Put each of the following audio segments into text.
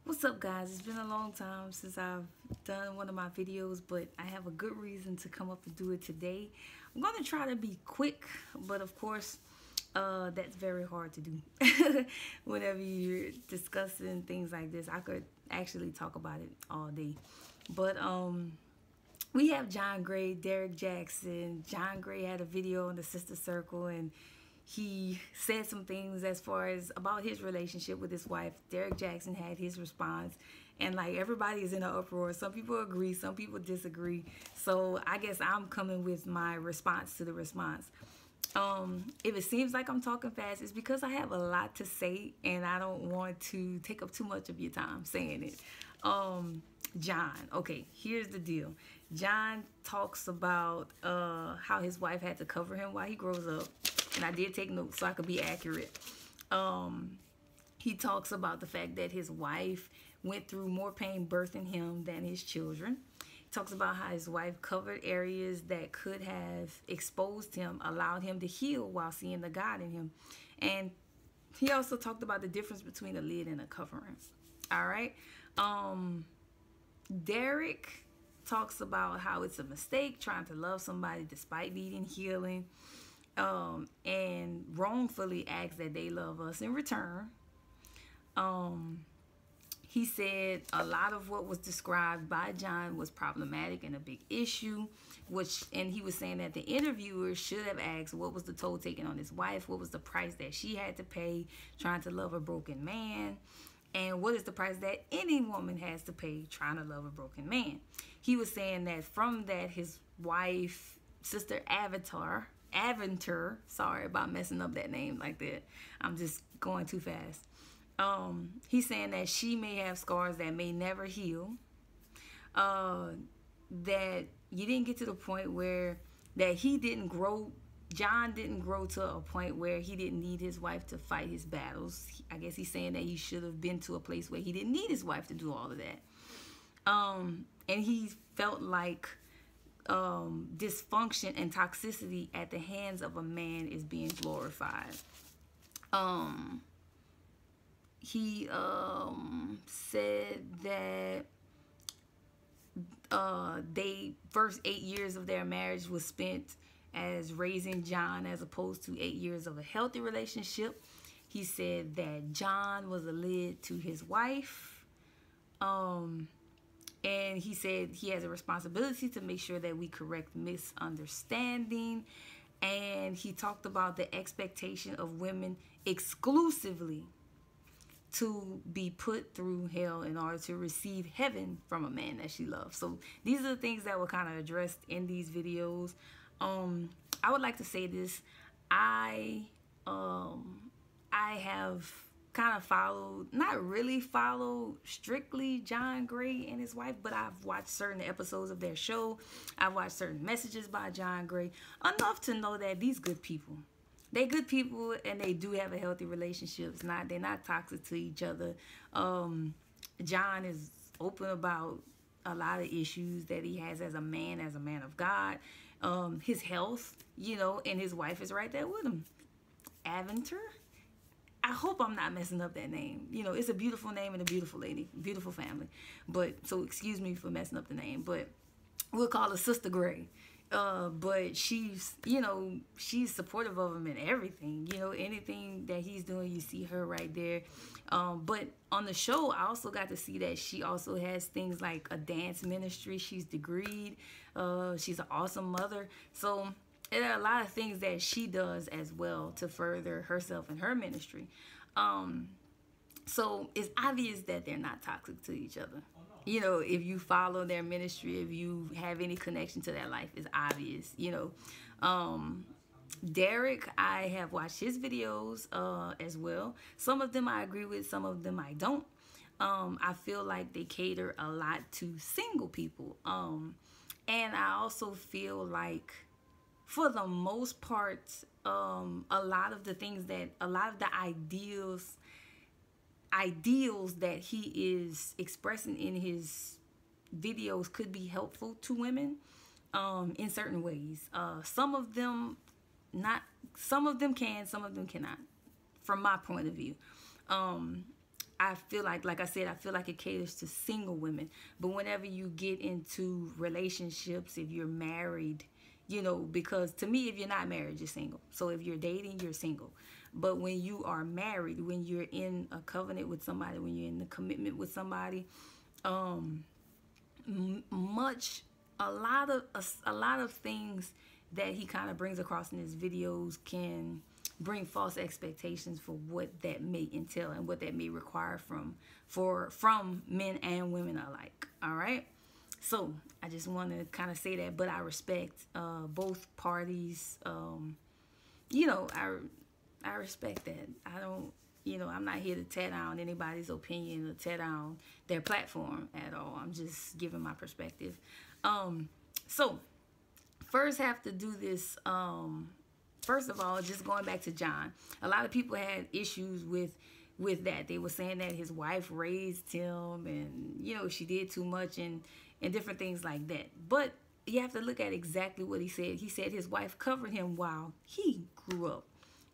What's up, guys? It's been a long time since I've done one of my videos, but I have a good reason to come up and do it today. I'm going to try to be quick, but of course, that's very hard to do. Whenever you're discussing things like this, I could actually talk about it all day. But we have John Gray, Derrick Jaxn. John Gray had a video on the Sister Circle, and he said some things as far as about his relationship with his wife. Derrick Jaxn had his response, and like everybody is in an uproar. Some people agree, some people disagree. So I guess I'm coming with my response to the response. If it seems like I'm talking fast, it's because I have a lot to say and I don't want to take up too much of your time saying it. John, okay, here's the deal. John talks about how his wife had to cover him while he grows up. And I did take notes so I could be accurate. He talks about the fact that his wife went through more pain birthing him than his children. He talks about how his wife covered areas that could have exposed him, allowed him to heal while seeing the God in him. And he also talked about the difference between a lid and a covering. All right. Derrick talks about how it's a mistake trying to love somebody despite needing healing. And wrongfully ask that they love us in return. He said a lot of what was described by John was problematic and a big issue, and he was saying that the interviewer should have asked what was the toll taken on his wife, what was the price that she had to pay trying to love a broken man, and what is the price that any woman has to pay trying to love a broken man. He was saying that from that, his wife, Sister Aventur, sorry about messing up that name like that. I'm just going too fast. He's saying that she may have scars that may never heal. That you didn't get to the point where that he didn't grow. John didn't grow to a point where he didn't need his wife to fight his battles. I guess he's saying that he should have been to a place where he didn't need his wife to do all of that. And he felt like dysfunction and toxicity at the hands of a man is being glorified. He said that they first 8 years of their marriage was spent as raising John as opposed to 8 years of a healthy relationship. He said that John was a lid to his wife. And he said he has a responsibility to make sure that we correct misunderstanding. And he talked about the expectation of women exclusively to be put through hell in order to receive heaven from a man that she loves. So these are the things that were kind of addressed in these videos. I would like to say this. I have kind of followed, not really followed strictly John Gray and his wife, but I've watched certain episodes of their show. I've watched certain messages by John Gray, enough to know that these good people, they good people and they do have a healthy relationship. They're not toxic to each other. John is open about a lot of issues that he has as a man of God. His health, and his wife is right there with him. Aventur? I hope I'm not messing up that name. It's a beautiful name and a beautiful lady, beautiful family. But so excuse me for messing up the name. But we'll call her Sister Gray. But she's supportive of him in everything. Anything that he's doing, you see her right there. But on the show, I also got to see that she also has things like a dance ministry. She's degreed. She's an awesome mother. So there are a lot of things that she does as well to further herself and her ministry. So it's obvious that they're not toxic to each other. If you follow their ministry, if you have any connection to their life, it's obvious. Derrick, I have watched his videos as well. Some of them I agree with, some of them I don't. I feel like they cater a lot to single people. And I also feel like, for the most part, a lot of the ideals that he is expressing in his videos could be helpful to women in certain ways. Some of them can, some of them cannot, from my point of view. I feel like I said, I feel like it caters to single women. But whenever you get into relationships, if you're married, you know, because to me, if you're not married, you're single. So if you're dating, you're single. But when you are married, when you're in a covenant with somebody, when you're in a commitment with somebody, much a lot of things that he kind of brings across in his videos can bring false expectations for what that may entail and what that may require from men and women alike. All right, so I just want to kind of say that, but I respect both parties. You know, I respect that. I don't, you know, I'm not here to tear down anybody's opinion or tear down their platform at all. I'm just giving my perspective. So first have to do this. First of all, just going back to John, a lot of people had issues with that. They were saying that his wife raised him, and you know, she did too much, and different things like that. But you have to look at exactly what he said. He said his wife covered him while he grew up.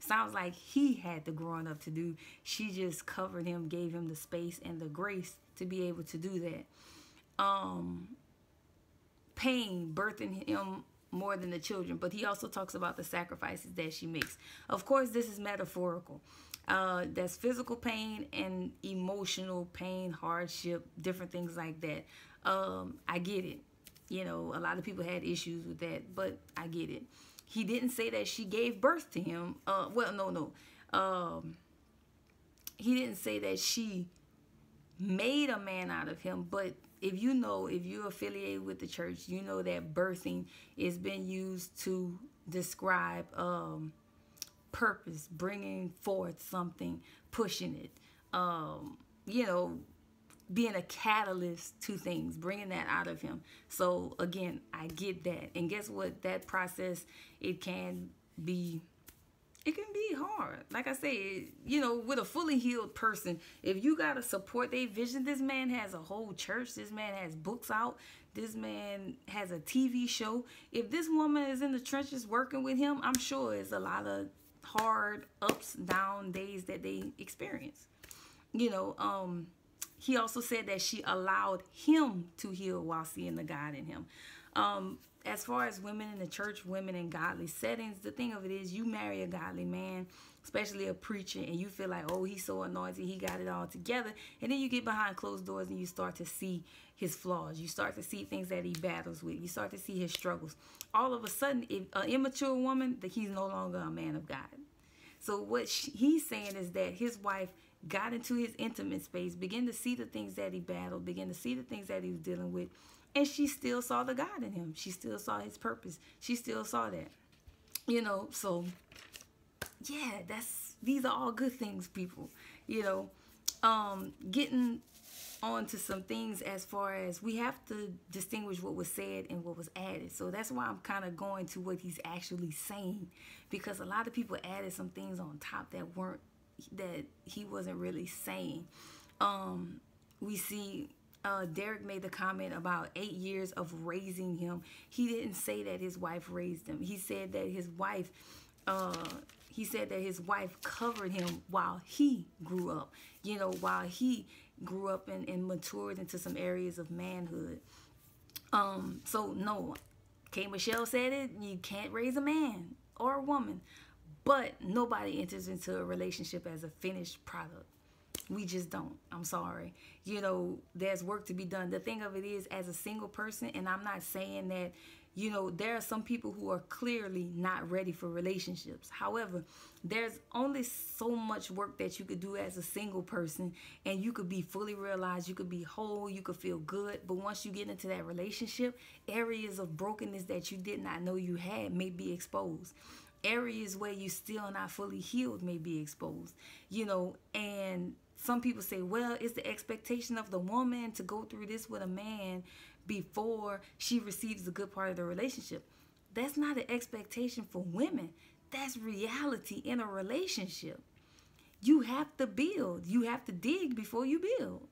Sounds like he had the growing up to do. She just covered him, gave him the space and the grace to be able to do that. Pain birthing him more than the children, but he also talks about the sacrifices that she makes. Of course, this is metaphorical. That's physical pain and emotional pain, hardship, different things like that. I get it. You know, a lot of people had issues with that, but I get it. He didn't say that she gave birth to him. He didn't say that she made a man out of him, but if you're affiliated with the church, you know that birthing is been used to describe purpose, bringing forth something, pushing it, you know, being a catalyst to things, bringing that out of him. So again, I get that. And guess what? That process, it can be hard. Like I said, you know, with a fully healed person, if you got to support their vision, this man has a whole church, this man has books out, this man has a TV show. If this woman is in the trenches working with him, I'm sure it's a lot of hard ups, down days that they experience. You know, he also said that she allowed him to heal while seeing the God in him. As far as women in the church, women in godly settings, the thing of it is, you marry a godly man, especially a preacher, and you feel like, oh, he's so anointed, he got it all together. And then you get behind closed doors and you start to see his flaws. You start to see things that he battles with. You start to see his struggles. All of a sudden, if an immature woman, that he's no longer a man of God. So what he's saying is that his wife got into his intimate space, began to see the things that he battled, began to see the things that he was dealing with, and she still saw the God in him. She still saw his purpose. She still saw that. You know, so yeah, these are all good things, people. You know, getting on to some things as far as we have to distinguish what was said and what was added. So that's why I'm kind of going to what he's actually saying, because a lot of people added some things on top that he wasn't really saying. We see Derrick made the comment about 8 years of raising him. He didn't say that his wife raised him. He said that his wife covered him while he grew up. You know, while he grew up and matured into some areas of manhood. So no, K. Michelle said it, you can't raise a man or a woman, but nobody enters into a relationship as a finished product. We just don't. I'm sorry. You know, there's work to be done. The thing of it is, as a single person, and I'm not saying that, you know, there are some people who are clearly not ready for relationships. However, there's only so much work that you could do as a single person, and you could be fully realized, you could be whole, you could feel good. But once you get into that relationship, areas of brokenness that you did not know you had may be exposed. Areas where you still not fully healed may be exposed, you know. And some people say, well, it's the expectation of the woman to go through this with a man before she receives the good part of the relationship. That's not an expectation for women. That's reality in a relationship. You have to build. You have to dig before you build.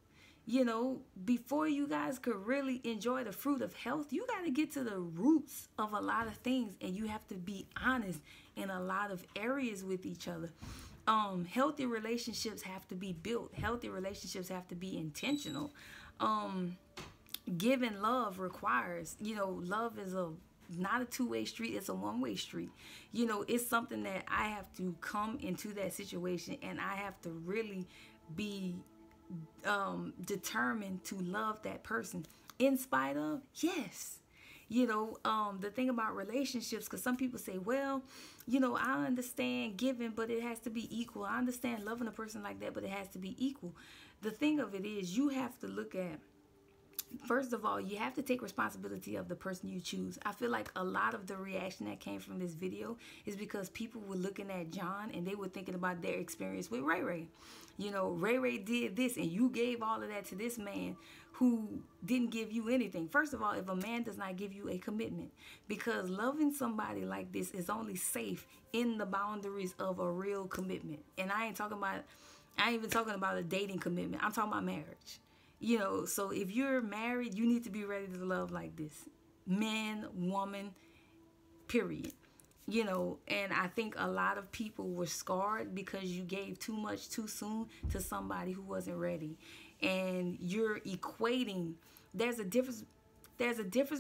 You know, before you guys could really enjoy the fruit of health, you got to get to the roots of a lot of things, and you have to be honest in a lot of areas with each other. Healthy relationships have to be built. Healthy relationships have to be intentional. Um, Giving love requires, love is a not a two-way street, it's a one-way street. It's something that I have to come into that situation, and I have to really be determined to love that person in spite of. Yes. The thing about relationships, because some people say, well, I understand giving, but it has to be equal. I understand loving a person like that, but it has to be equal. The thing of it is, you have to look at, first of all, you have to take responsibility of the person you choose. I feel like a lot of the reaction that came from this video is because people were looking at John and they were thinking about their experience with Ray Ray. Ray Ray did this and you gave all of that to this man who didn't give you anything. First of all, if a man does not give you a commitment, because loving somebody like this is only safe in the boundaries of a real commitment. And I ain't even talking about a dating commitment. I'm talking about marriage. So if you're married, you need to be ready to love like this. Man, woman, period. And I think a lot of people were scarred because you gave too much too soon to somebody who wasn't ready. And you're equating, there's a difference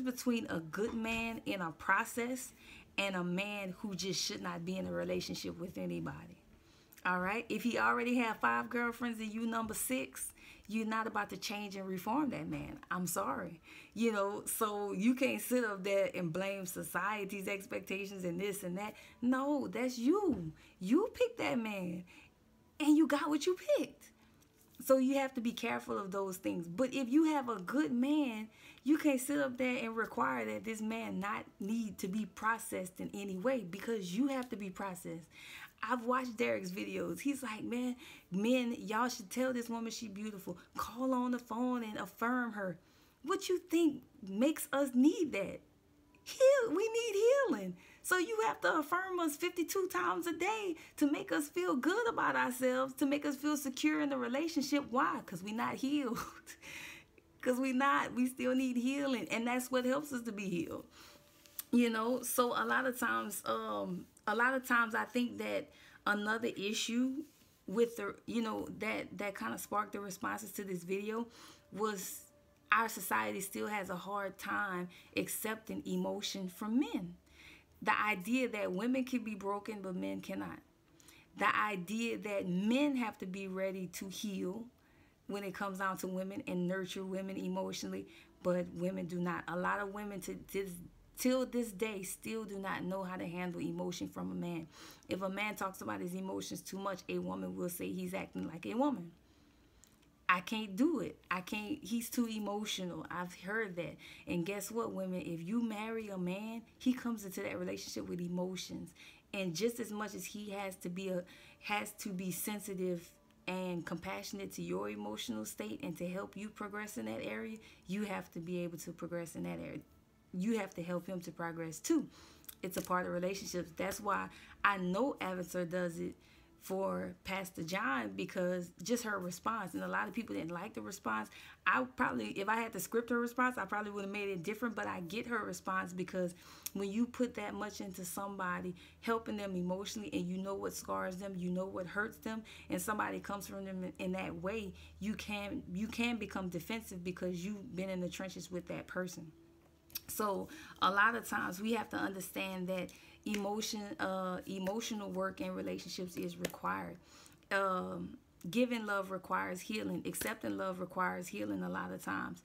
between a good man in a process and a man who just should not be in a relationship with anybody. All right? If he already had 5 girlfriends and you number 6, you're not about to change and reform that man. I'm sorry. So you can't sit up there and blame society's expectations and this and that. No, that's you. You picked that man and you got what you picked. So you have to be careful of those things. But if you have a good man, you can't sit up there and require that this man not need to be processed in any way, because you have to be processed. I've watched Derrick's videos. He's like, man, men, y'all should tell this woman she's beautiful. Call on the phone and affirm her. What you think makes us need that? We need healing. So you have to affirm us 52 times a day to make us feel good about ourselves, to make us feel secure in the relationship. Why? Because we're not healed. Because we still need healing. And that's what helps us to be healed. So a lot of times I think that another issue with the, that kind of sparked the responses to this video was our society still has a hard time accepting emotion from men. The idea that women can be broken, but men cannot. The idea that men have to be ready to heal when it comes down to women and nurture women emotionally, but women do not. A lot of women till this day still do not know how to handle emotion from a man. If a man talks about his emotions too much, a woman will say he's acting like a woman. I can't do it. He's too emotional. I've heard that. And guess what, women? If you marry a man, he comes into that relationship with emotions. And just as much as he has to be sensitive and compassionate to your emotional state and to help you progress in that area, you have to be able to progress in that area. You have to help him to progress too. It's a part of relationships. That's why I know Avatar does it for Pastor John, because just her response, and a lot of people didn't like the response. If I had to script her response, I probably would have made it different, but I get her response, because when you put that much into somebody, helping them emotionally, and you know what scars them, you know what hurts them, and somebody comes from them in that way, you can become defensive because you've been in the trenches with that person. So a lot of times we have to understand that emotional work in relationships is required. Giving love requires healing. Accepting love requires healing a lot of times.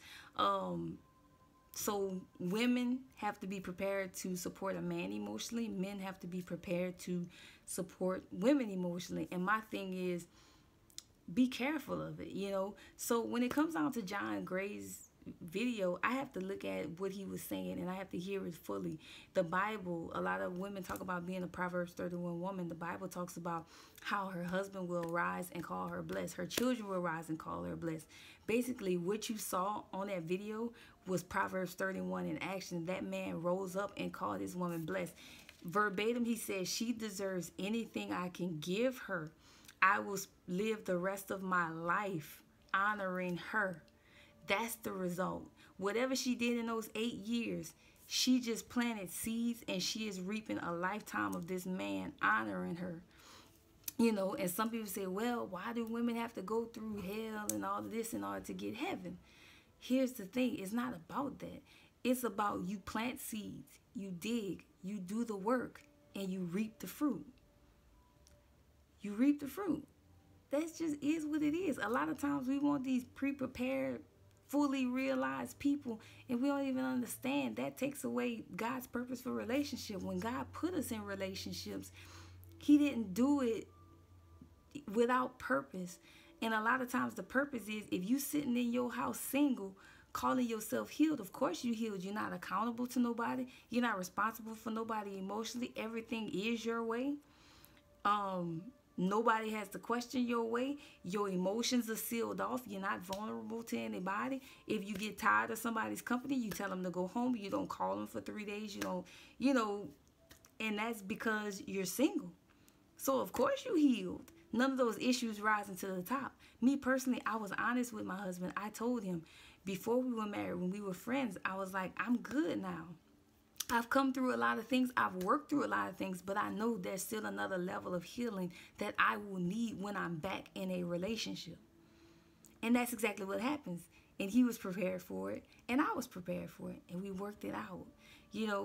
So women have to be prepared to support a man emotionally. Men have to be prepared to support women emotionally. And my thing is, be careful of it, So when it comes down to John Gray's video, I have to look at what he was saying, and I have to hear it fully. The Bible, a lot of women talk about being a Proverbs 31 woman. The Bible talks about how her husband will rise and call her blessed. Her children will rise and call her blessed. Basically, what you saw on that video was Proverbs 31 in action. That man rose up and called his woman blessed. Verbatim, he said, she deserves anything I can give her. I will live the rest of my life honoring her. That's the result. Whatever she did in those 8 years, she just planted seeds, and she is reaping a lifetime of this man honoring her. You know, and some people say, well, why do women have to go through hell and all of this in order to get heaven? Here's the thing, it's not about that. It's about you plant seeds, you dig, you do the work, and you reap the fruit. You reap the fruit. That just is what it is. A lot of times we want these pre-prepared, fully realized people, and we don't even understand that takes away God's purpose for relationship. When God put us in relationships, he didn't do it without purpose. And a lot of times the purpose is, if you sitting in your house single, calling yourself healed, of course you healed. You're not accountable to nobody. You're not responsible for nobody emotionally. Everything is your way. Nobody has to question your way. Your emotions are sealed off. You're not vulnerable to anybody. If you get tired of somebody's company, you tell them to go home. You don't call them for 3 days. You don't, and that's because you're single. So of course you healed. None of those issues rising to the top. Me personally, I was honest with my husband. I told him before we were married, when we were friends, I was like, I'm good now. I've come through a lot of things. I've worked through a lot of things, but I know there's still another level of healing that I will need when I'm back in a relationship. And that's exactly what happens. And he was prepared for it, and I was prepared for it, and we worked it out.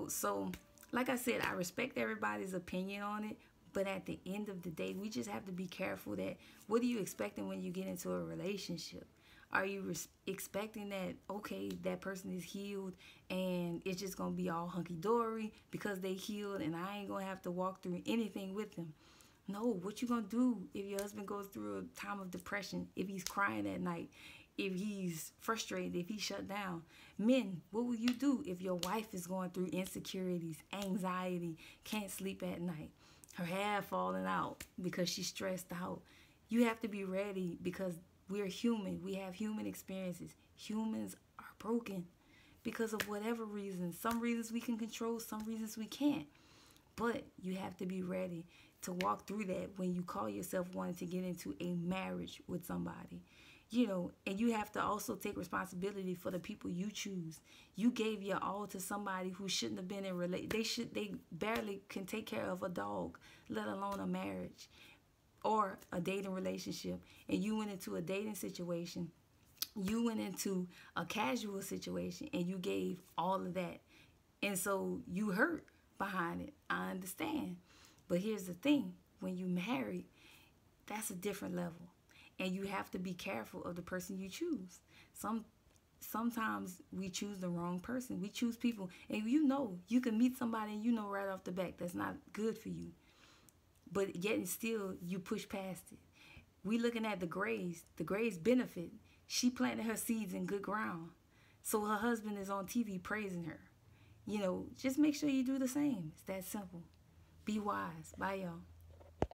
So like I said, I respect everybody's opinion on it, but at the end of the day, we just have to be careful that what are you expecting when you get into a relationship? Are you expecting that, okay, that person is healed and it's just going to be all hunky-dory because they healed and I ain't going to have to walk through anything with them? No, what you going to do if your husband goes through a time of depression, if he's crying at night, if he's frustrated, if he's shut down? Men, what will you do if your wife is going through insecurities, anxiety, can't sleep at night, her hair falling out because she's stressed out? You have to be ready because we're human. We have human experiences. Humans are broken because of whatever reasons. Some reasons we can control, some reasons we can't. But you have to be ready to walk through that when you call yourself wanting to get into a marriage with somebody. And you have to also take responsibility for the people you choose. You gave your all to somebody who shouldn't have been in they barely can take care of a dog, let alone a marriage or a dating relationship. And you went into a dating situation, you went into a casual situation, and you gave all of that. And so you hurt behind it. I understand. But here's the thing. When you marry, that's a different level. And you have to be careful of the person you choose. Sometimes we choose the wrong person. We choose people, and you can meet somebody and right off the bat that's not good for you. But yet and still, you push past it. We looking at the Grays. The Grays benefit. She planted her seeds in good ground. So her husband is on TV praising her. Just make sure you do the same. It's that simple. Be wise. Bye, y'all.